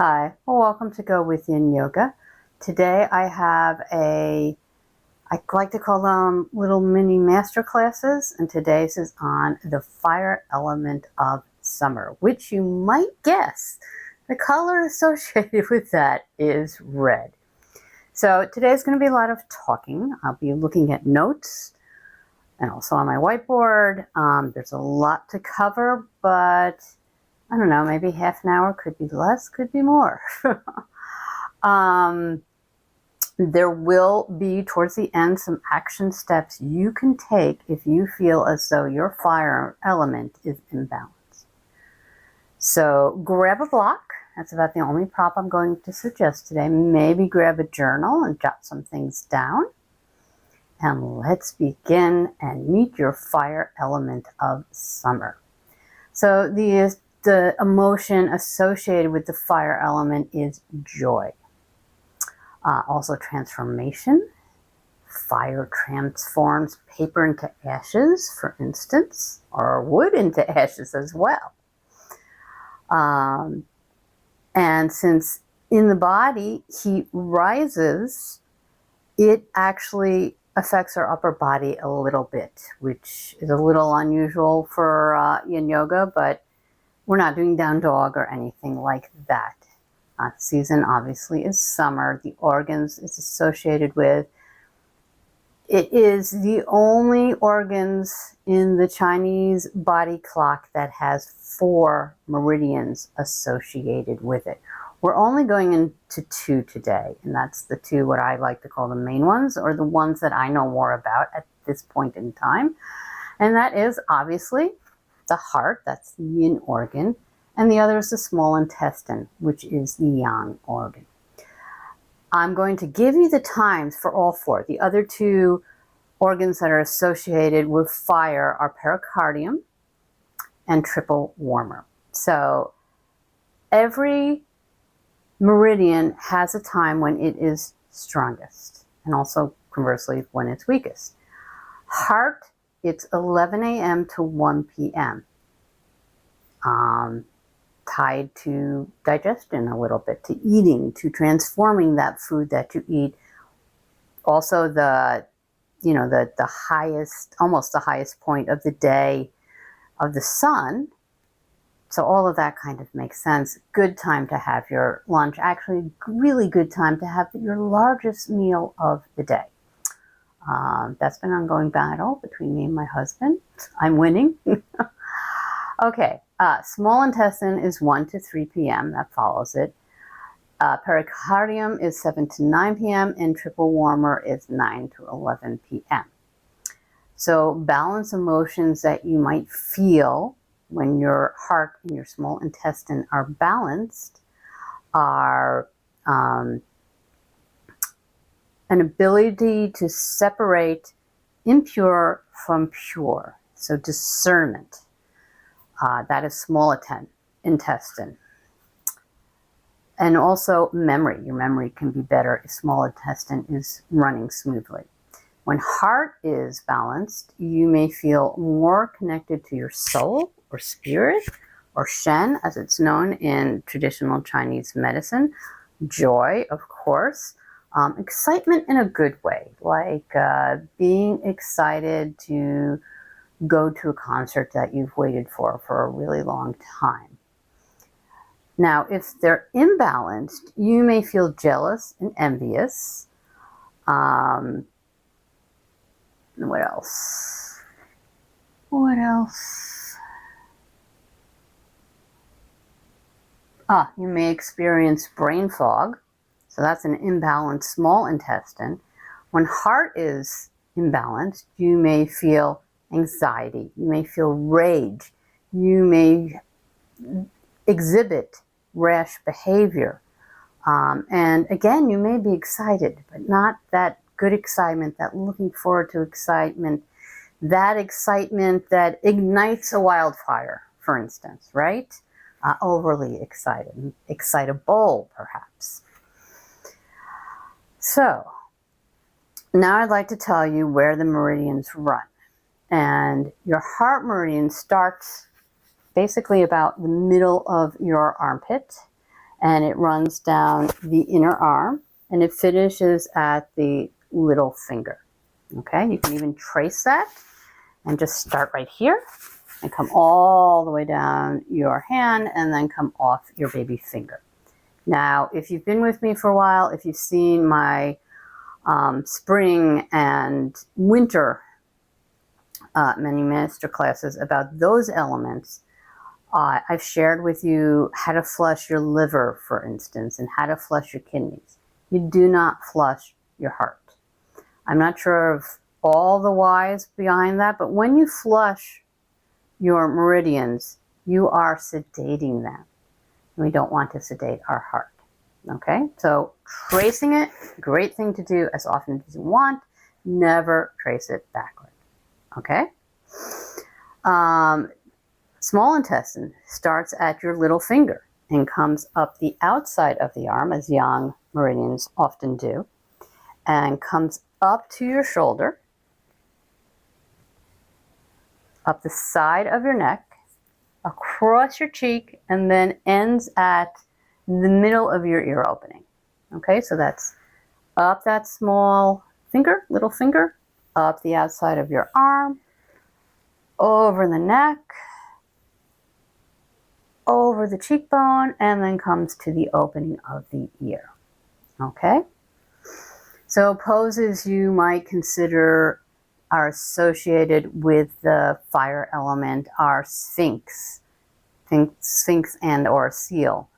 Hi, well, welcome to Go Within Yoga. Today I have I like to call them little mini master classes, and today's is on the fire element of summer, which you might guess the color associated with that is red. So today's going to be a lot of talking. I'll be looking at notes and also on my whiteboard. There's a lot to cover, but I don't know, maybe half an hour, could be less, could be more. There will be, towards the end, some action steps you can take if you feel as though your fire element is imbalanced. So grab a block. That's about the only prop I'm going to suggest today. Maybe grab a journal and jot some things down. And let's begin and meet your fire element of summer. So the emotion associated with the fire element is joy. Also transformation. Fire transforms paper into ashes, for instance, or wood into ashes as well. And since in the body heat rises, it actually affects our upper body a little bit, which is a little unusual for yin yoga, but we're not doing down dog or anything like that. Season obviously is summer. The organs it's associated with. It is the only organs in the Chinese body clock that has 4 meridians associated with it. We're only going into 2 today, and that's the 2 what I like to call the main ones, or the ones that I know more about at this point in time. And that is obviously the heart, that's the yin organ, and the other is the small intestine, which is the yang organ. I'm going to give you the times for all 4. The other 2 organs that are associated with fire are pericardium and triple warmer. So every meridian has a time when it is strongest, and also conversely when it's weakest. Heart, it's 11 a.m. to 1 p.m. Tied to digestion a little bit, to eating, to transforming that food that you eat. Also the highest, almost the highest point of the day of the sun. So all of that kind of makes sense. Good time to have your lunch. Actually, really good time to have your largest meal of the day. That's been an ongoing battle between me and my husband. I'm winning. Okay, small intestine is 1 to 3 p.m. That follows it. Pericardium is 7 to 9 p.m. and triple warmer is 9 to 11 p.m. So balance emotions that you might feel when your heart and your small intestine are balanced are an ability to separate impure from pure. So discernment. That is small intestine. And also memory. Your memory can be better if small intestine is running smoothly. When heart is balanced, you may feel more connected to your soul or spirit, or Shen, as it's known in traditional Chinese medicine. Joy, of course. Excitement in a good way, like being excited to go to a concert that you've waited for a really long time. Now, if they're imbalanced, you may feel jealous and envious. What else? What else? You may experience brain fog. So that's an imbalanced small intestine. When heart is imbalanced, you may feel anxiety. You may feel rage. You may exhibit rash behavior. And again, you may be excited, but not that good excitement, that looking forward to excitement, that excitement that ignites a wildfire, for instance, right? Overly excited, excitable, perhaps. So now I'd like to tell you where the meridians run. And your heart meridian starts basically about the middle of your armpit and it runs down the inner arm, and it finishes at the little finger. Okay, you can even trace that and just start right here and come all the way down your hand and then come off your baby finger. Now, if you've been with me for a while, if you've seen my spring and winter many master classes about those elements, I've shared with you how to flush your liver, for instance, and how to flush your kidneys. You do not flush your heart. I'm not sure of all the whys behind that, but when you flush your meridians, you are sedating them. We don't want to sedate our heart. Okay, so tracing it, great thing to do as often as you want. Never trace it backward. Okay. Small intestine starts at your little finger and comes up the outside of the arm, as young meridians often do, and comes up to your shoulder, up the side of your neck, across your cheek, and then ends at the middle of your ear opening. Okay, so that's up that small finger, little finger, up the outside of your arm, over the neck, over the cheekbone, and then comes to the opening of the ear. Okay, so poses you might consider are associated with the fire element are sphinx and or seal,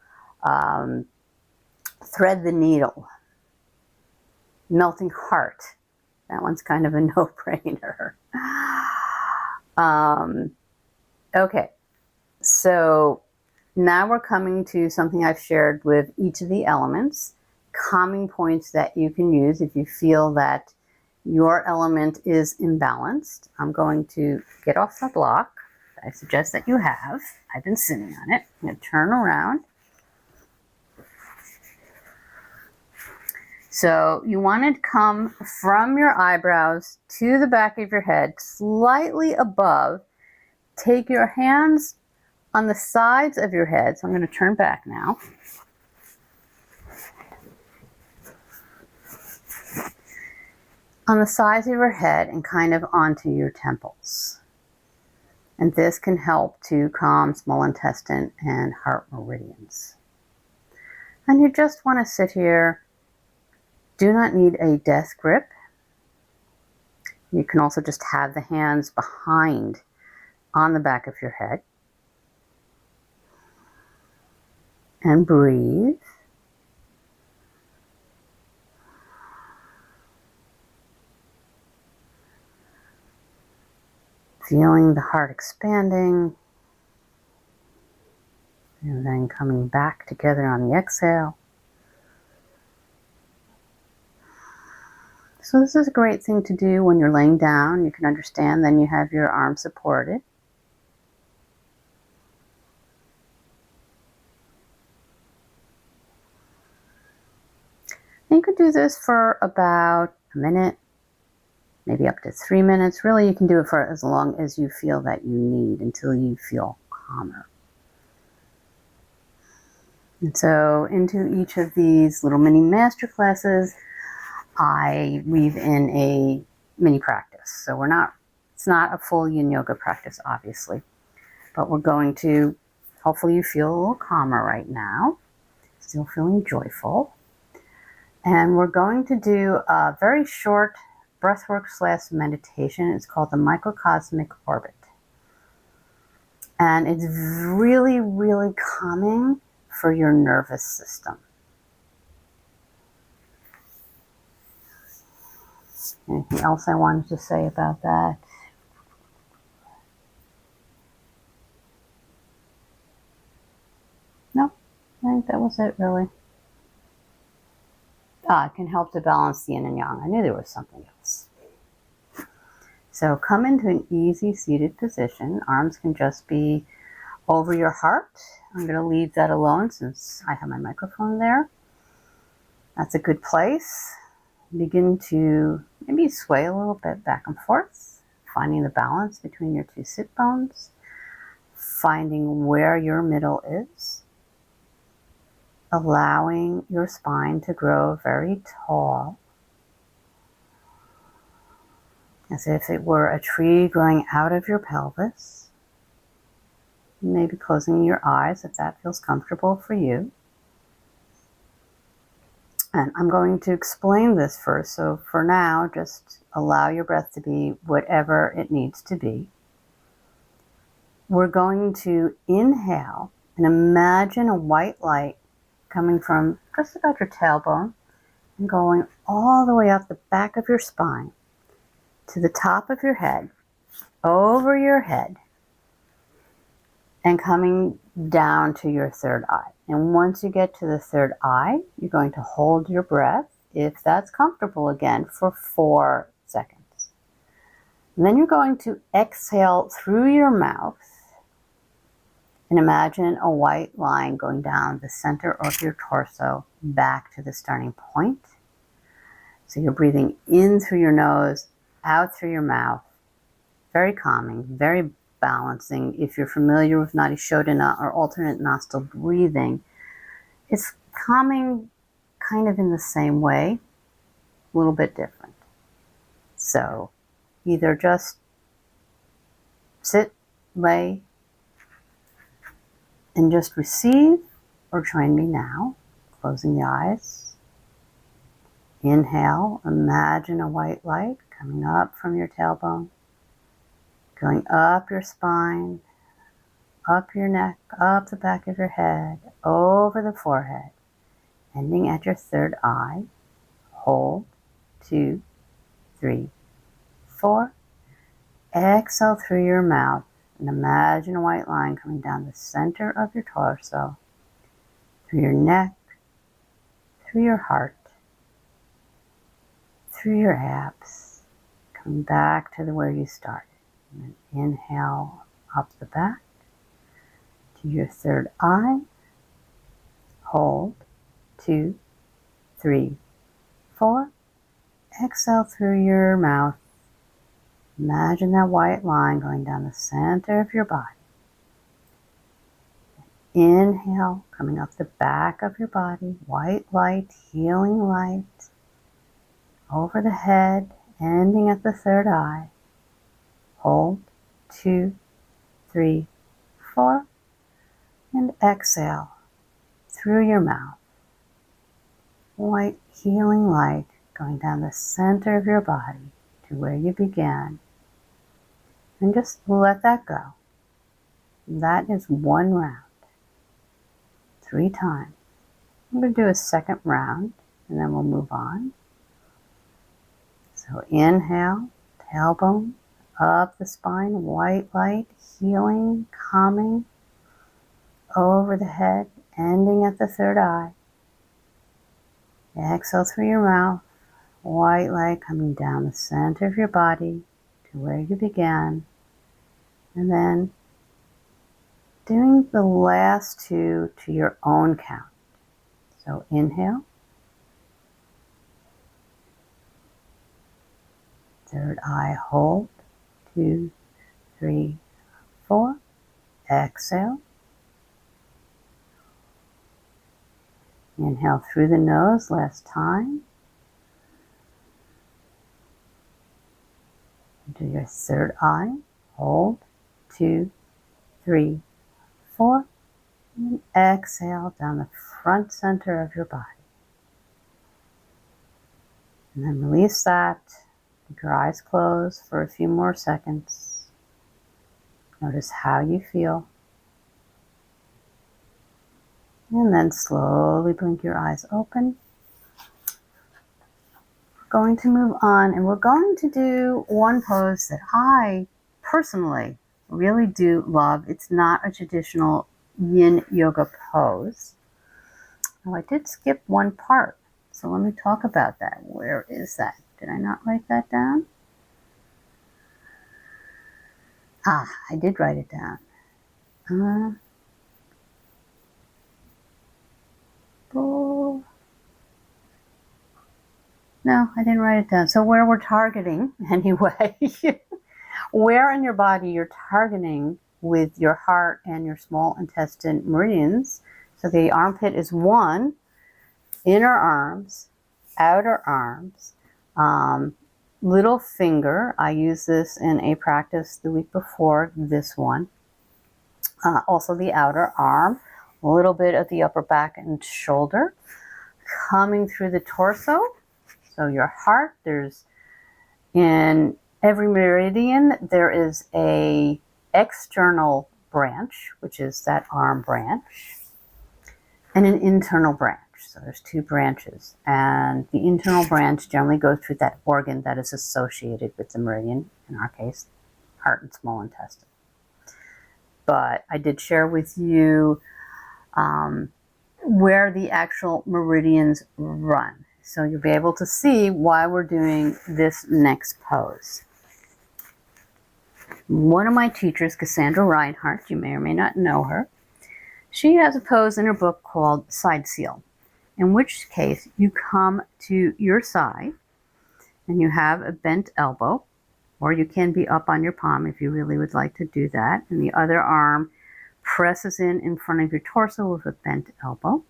thread the needle, melting heart. That one's kind of a no-brainer. Okay, so now we're coming to something I've shared with each of the elements, calming points that you can use if you feel that your element is imbalanced. I'm going to get off the block. I suggest that you have. I've been sitting on it. I'm going to turn around. So you want to come from your eyebrows to the back of your head, slightly above. Take your hands on the sides of your head. So I'm going to turn back now. On the sides of your head and kind of onto your temples. And this can help to calm small intestine and heart meridians. And you just want to sit here. Do not need a death grip. You can also just have the hands behind on the back of your head. And breathe. Feeling the heart expanding, and then coming back together on the exhale. So this is a great thing to do when you're laying down. You can understand, then you have your arms supported. And you could do this for about a minute, maybe up to 3 minutes. Really, you can do it for as long as you feel that you need until you feel calmer. And so into each of these little mini master classes, I weave in a mini practice. So it's not a full yin yoga practice, obviously, but we're going to, hopefully you feel a little calmer right now, still feeling joyful. And we're going to do a very short breathwork / meditation. It's called the Microcosmic orbit. And it's really, really calming for your nervous system. Anything else I wanted to say about that? No, I think that was it, really. It can help to balance the yin and yang. I knew there was something else. So come into an easy seated position. Arms can just be over your heart. I'm going to leave that alone since I have my microphone there. That's a good place. Begin to maybe sway a little bit back and forth, finding the balance between your two sit bones, finding where your middle is. allowing your spine to grow very tall, as if it were a tree growing out of your pelvis. Maybe closing your eyes if that feels comfortable for you. And I'm going to explain this first, so for now, just allow your breath to be whatever it needs to be. We're going to inhale and imagine a white light coming from just about your tailbone and going all the way up the back of your spine to the top of your head, over your head, and coming down to your third eye. And once you get to the third eye, you're going to hold your breath, if that's comfortable again, for 4 seconds. And then you're going to exhale through your mouth and imagine a white line going down the center of your torso back to the starting point. So you're breathing in through your nose, out through your mouth. Very calming, very balancing. If you're familiar with Nadi Shodhana or alternate nostril breathing, it's calming kind of in the same way, a little bit different. So either just sit, lay, and just receive, or join me now, closing the eyes. Inhale, imagine a white light coming up from your tailbone, going up your spine, up your neck, up the back of your head, over the forehead, ending at your third eye. Hold, 2, 3, 4. Exhale through your mouth and imagine a white line coming down the center of your torso, through your neck, through your heart, through your abs, coming back to where you started. And then inhale up the back to your third eye. Hold, 2, 3, 4. Exhale through your mouth. Imagine that white line going down the center of your body. Inhale, coming up the back of your body, white light, healing light, over the head, ending at the third eye. Hold, 2, 3, 4, and exhale through your mouth. White healing light going down the center of your body to where you began. And just let that go. That is 1 round. 3 times. I'm going to do a second round and then we'll move on. So inhale, tailbone, up the spine, white light, healing, calming, over the head, ending at the third eye. Exhale through your mouth, white light coming down the center of your body to where you began. And then doing the last 2 to your own count. So inhale. Third eye, hold. 2, 3, 4. Exhale. Inhale through the nose, last time. Do your third eye, hold. 2, 3, 4. And exhale down the front center of your body. And then release that. Keep your eyes closed for a few more seconds. Notice how you feel. And then slowly blink your eyes open. We're going to move on and we're going to do one pose that I personally really do love. It's not a traditional yin yoga pose. Oh, I did skip one part. So let me talk about that. Where is that? Did I not write that down? Ah, I did write it down. Oh. No, I didn't write it down. So where we're targeting, anyway, where in your body you're targeting with your heart and your small intestine meridians. So the armpit is one, inner arms, outer arms, little finger. I used this in a practice the week before this one. Also the outer arm, a little bit of the upper back and shoulder, coming through the torso. So your heart, there's in every meridian, there is a external branch, which is that arm branch, and an internal branch. So there's two branches, and the internal branch generally goes through that organ that is associated with the meridian, in our case, heart and small intestine. But I did share with you where the actual meridians run. So you'll be able to see why we're doing this next pose. One of my teachers, Cassandra Reinhardt, you may or may not know her, she has a pose in her book called Side Seal, in which case you come to your side and you have a bent elbow, or you can be up on your palm if you really would like to do that, and the other arm presses in front of your torso with a bent elbow.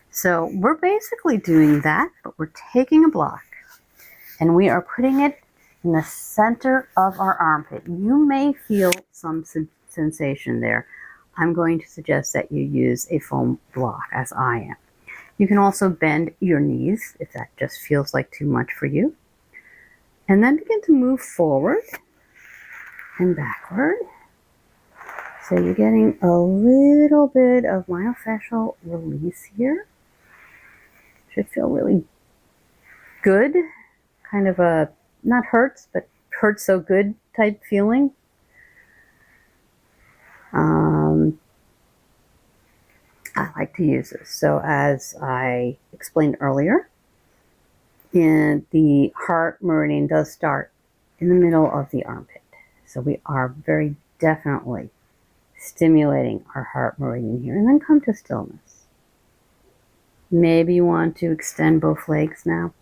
So we're basically doing that, but we're taking a block and we are putting it in the center of our armpit. You may feel some sensation there. I'm going to suggest that you use a foam block, as I am. You can also bend your knees if that just feels like too much for you. And then begin to move forward and backward. So you're getting a little bit of myofascial release here. Should feel really good. Kind of a, not hurts, but hurts so good type feeling. I like to use this. So as I explained earlier, the heart meridian does start in the middle of the armpit. So we are very definitely stimulating our heart meridian here, and then come to stillness. Maybe you want to extend both legs now.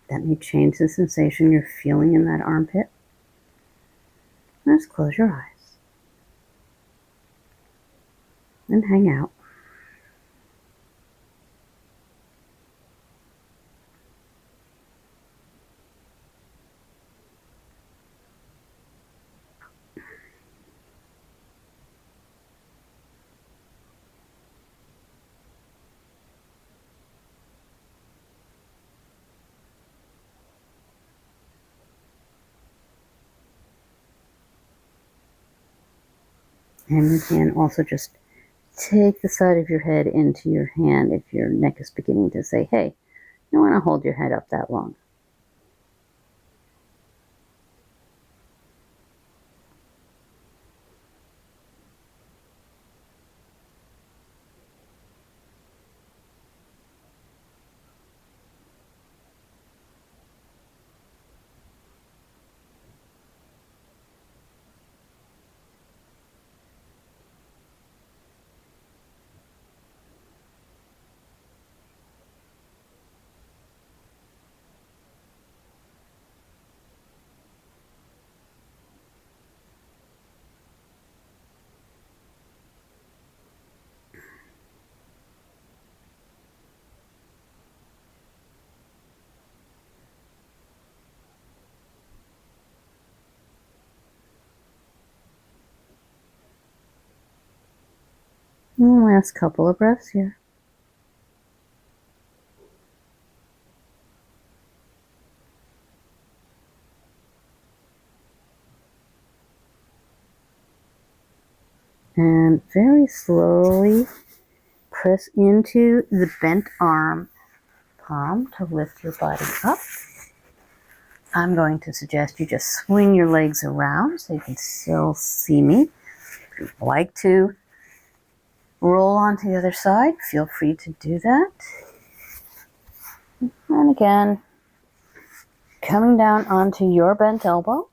That may change the sensation you're feeling in that armpit. Let's close your eyes and hang out. And you can also just take the side of your head into your hand if your neck is beginning to say, hey, you don't want to hold your head up that long. And last couple of breaths here. And very slowly press into the bent arm palm to lift your body up. I'm going to suggest you just swing your legs around so you can still see me. If you'd like to roll onto the other side, feel free to do that. And again, coming down onto your bent elbow.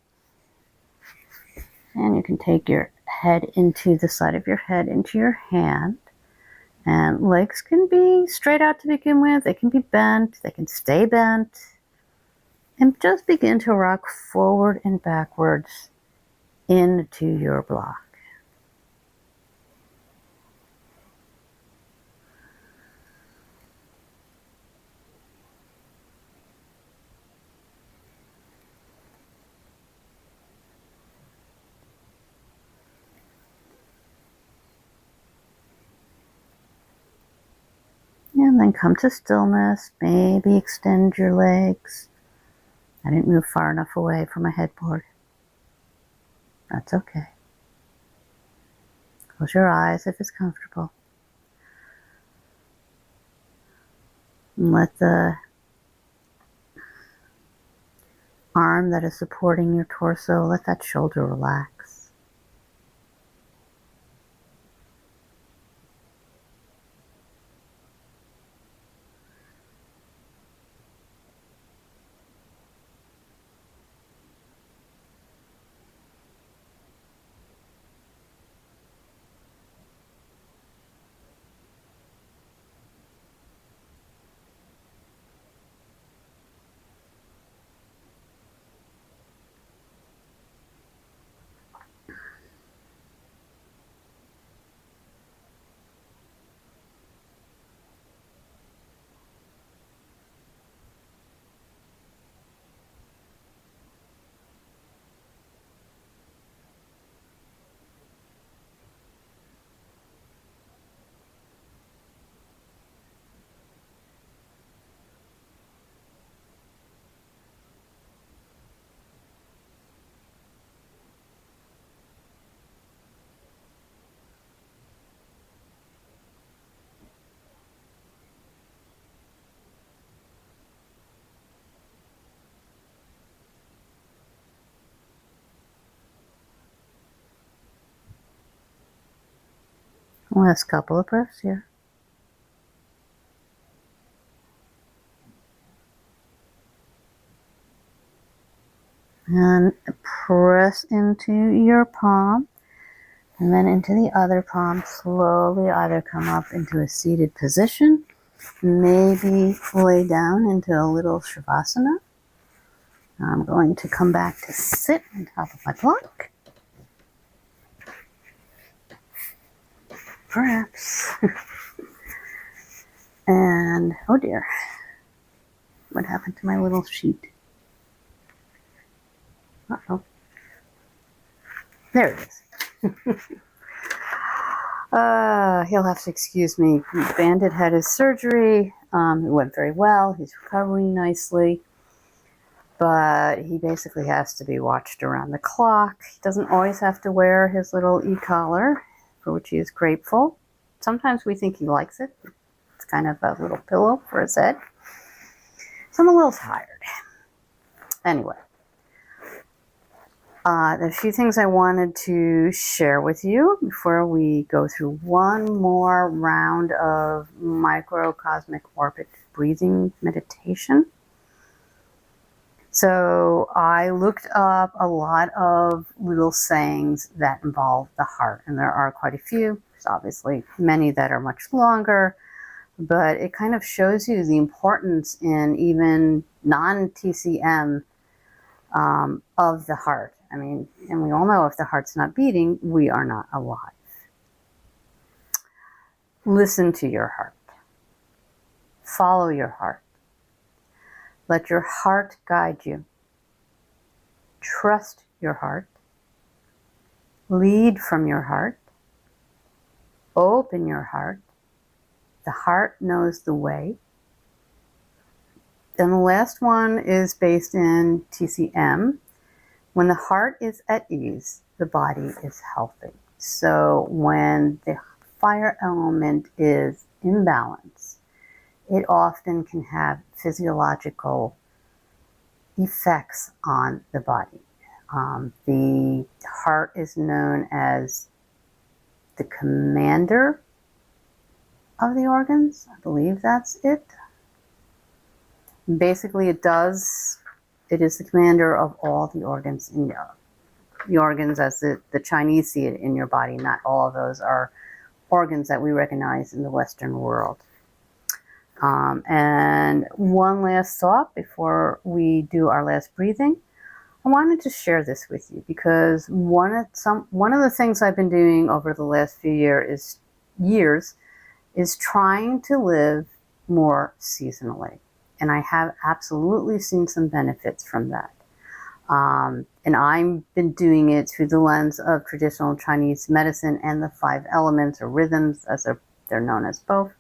And you can take your head into the side of your head into your hand. And legs can be straight out to begin with. They can be bent. They can stay bent. And just begin to rock forward and backwards into your block. And then come to stillness. Maybe extend your legs. I didn't move far enough away from my headboard. That's okay. Close your eyes if it's comfortable. And let the arm that is supporting your torso, let that shoulder relax. Last couple of breaths here. And press into your palm and then into the other palm. Slowly either come up into a seated position, maybe lay down into a little shavasana. I'm going to come back to sit on top of my block. Perhaps. And, oh dear, what happened to my little sheet? Uh-oh. There it is. He'll have to excuse me. Bandit had his surgery. It went very well. He's recovering nicely. But he basically has to be watched around the clock. He doesn't always have to wear his little e-collar, for which he is grateful. Sometimes we think he likes it. It's kind of a little pillow for his head. So I'm a little tired. Anyway. There's a few things I wanted to share with you before we go through one more round of microcosmic orbit breathing meditation. So I looked up a lot of little sayings that involve the heart, and there are quite a few. There's obviously many that are much longer, but it kind of shows you the importance in even non-TCM of the heart. I mean, and we all know if the heart's not beating, we are not alive. Listen to your heart. Follow your heart. Let your heart guide you. Trust your heart. Lead from your heart. Open your heart. The heart knows the way. And the last one is based in TCM. When the heart is at ease, the body is healthy. So when the fire element is imbalanced, it often can have physiological effects on the body. The heart is known as the commander of the organs. I believe that's it. Basically, it is the commander of all the organs in the organs as the Chinese see it in your body. Not all of those are organs that we recognize in the Western world. And one last thought before we do our last breathing. I wanted to share this with you because one of the things I've been doing over the last few years is trying to live more seasonally. And I have absolutely seen some benefits from that. And I've been doing it through the lens of traditional Chinese medicine and the 5 elements or rhythms, as they're known as both.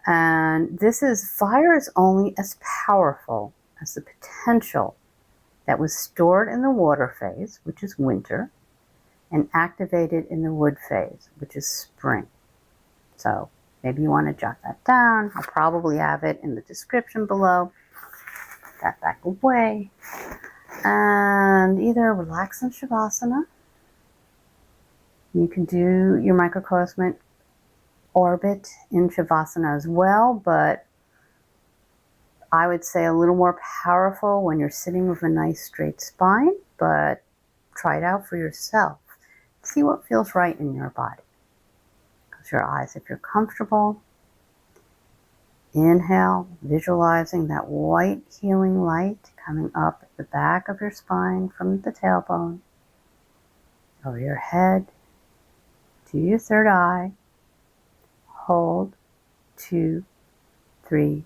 And fire is only as powerful as the potential that was stored in the water phase, which is winter, and activated in the wood phase, which is spring. So maybe you want to jot that down. I'll probably have it in the description below. Put that back away. And either relax in Shavasana. You can do your microcosmic orbit in Shavasana as well, but I would say a little more powerful when you're sitting with a nice straight spine, but try it out for yourself. See what feels right in your body. Close your eyes if you're comfortable. Inhale, visualizing that white healing light coming up at the back of your spine from the tailbone, over your head, to your third eye. Hold, 2, 3,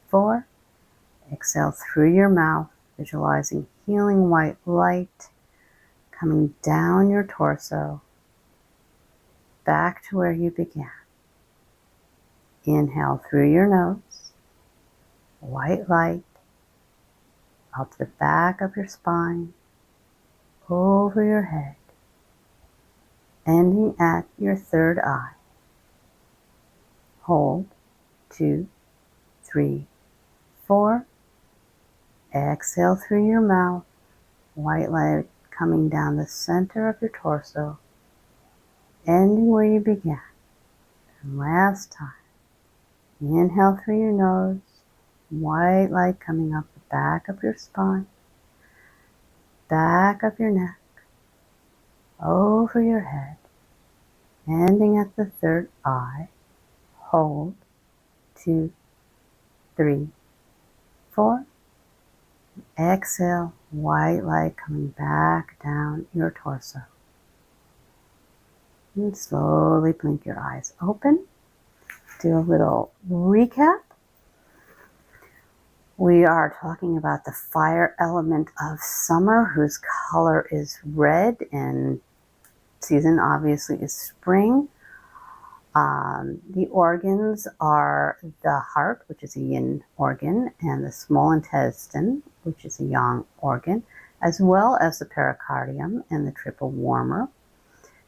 4. Exhale through your mouth, visualizing healing white light coming down your torso, back to where you began. Inhale through your nose, white light, up the back of your spine, over your head, ending at your third eye. Hold, 2, 3, 4. Exhale through your mouth, white light coming down the center of your torso, ending where you began. And last time, inhale through your nose, white light coming up the back of your spine, back of your neck, over your head, ending at the third eye. Hold, 2, 3, 4. Exhale, white light coming back down your torso. And slowly blink your eyes open. Do a little recap. We are talking about the fire element of summer, whose color is red, and season obviously is spring. The organs are the heart, which is a yin organ, and the small intestine, which is a yang organ, as well as the pericardium and the triple warmer.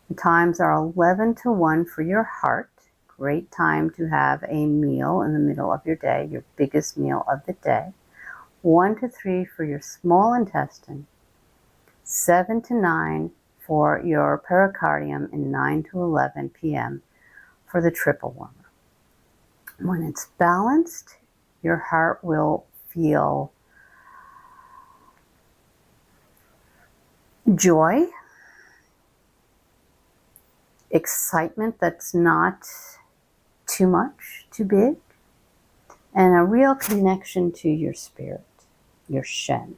The times are 11 to 1 for your heart. Great time to have a meal in the middle of your day, your biggest meal of the day. 1 to 3 for your small intestine. 7 to 9 for your pericardium, and 9 to 11 p.m. for the triple warmer. When it's balanced, your heart will feel joy, excitement that's not too much, too big, and a real connection to your spirit, your Shen.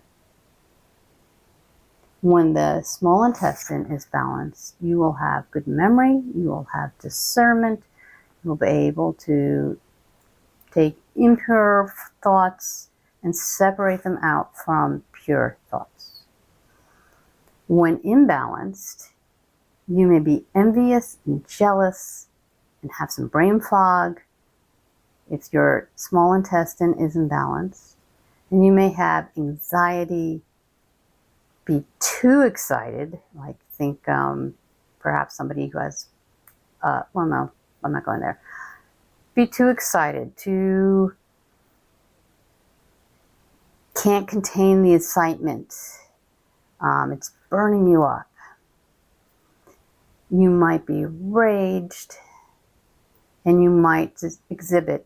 When the small intestine is balanced, you will have good memory, you will have discernment, you will be able to take impure thoughts and separate them out from pure thoughts. When imbalanced, you may be envious and jealous and have some brain fog if your small intestine is imbalanced. And you may have anxiety, be too excited, like think perhaps somebody who has, well, no, I'm not going there. Be too excited, can't contain the excitement. It's burning you up. You might be raged, and you might just exhibit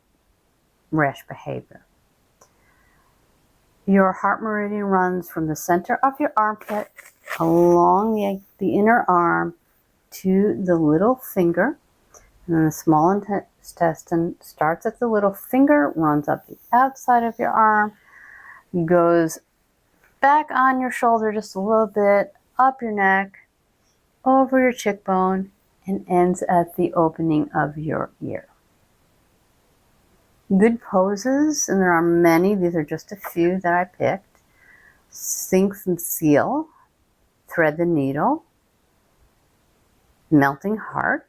rash behavior. Your heart meridian runs from the center of your armpit along the inner arm to the little finger. And then the small intestine starts at the little finger, runs up the outside of your arm, goes back on your shoulder just a little bit, up your neck, over your cheekbone, and ends at the opening of your ear. Good poses, and there are many, these are just a few that I picked. Sphinx and seal, thread the needle, melting heart,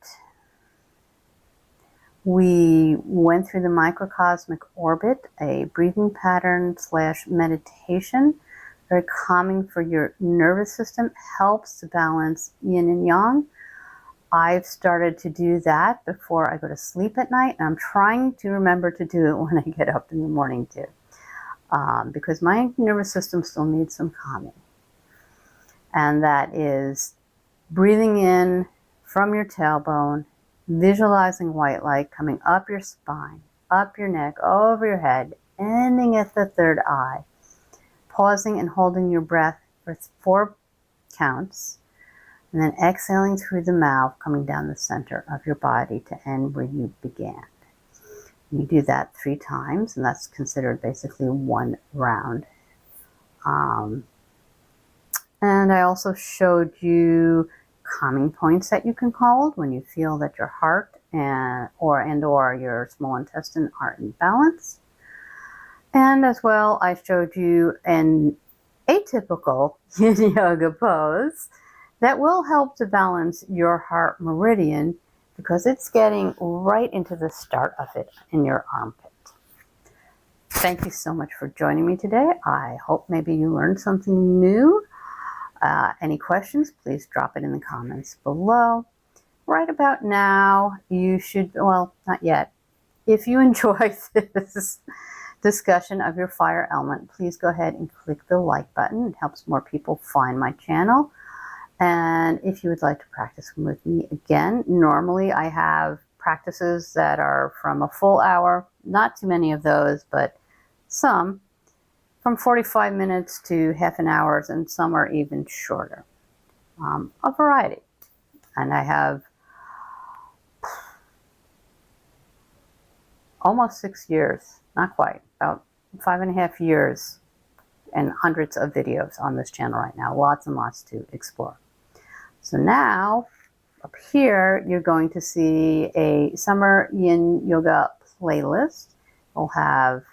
We went through the microcosmic orbit, a breathing pattern / meditation, very calming for your nervous system, helps to balance yin and yang. I've started to do that before I go to sleep at night, and I'm trying to remember to do it when I get up in the morning too, because my nervous system still needs some calming. And that is breathing in from your tailbone, visualizing white light coming up your spine, up your neck, over your head, ending at the third eye, pausing and holding your breath for 4 counts, and then exhaling through the mouth, coming down the center of your body to end where you began. You do that 3 times, and that's considered basically 1 round. And I also showed you calming points that you can hold when you feel that your heart or your small intestine are in balance. And as well, I showed you an atypical yin yoga pose that will help to balance your heart meridian, because it's getting right into the start of it in your armpit. Thank you so much for joining me today. I hope maybe you learned something new. Any questions, please drop it in the comments below. Right about now, you should, well, not yet. If you enjoy this discussion of your fire element, please go ahead and click the like button. It helps more people find my channel. And if you would like to practice with me again, normally I have practices that are from a full hour, not too many of those, but some from 45 minutes to half an hour, and some are even shorter. A variety. And I have almost 6 years, not quite, about 5.5 years, and hundreds of videos on this channel right now. Lots and lots to explore. So now, up here, you're going to see a summer yin yoga playlist. We'll have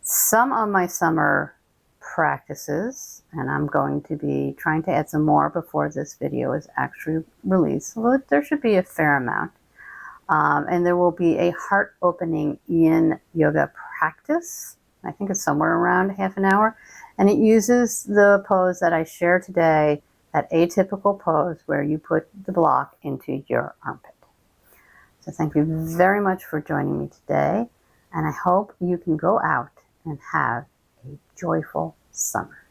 some of my summer practices, and I'm going to be trying to add some more before this video is actually released. So there should be a fair amount. And there will be a heart opening yin yoga practice. I think it's somewhere around half an hour. And it uses the pose that I share today, that atypical pose where you put the block into your armpit. So thank you very much for joining me today. And I hope you can go out and have a joyful summer.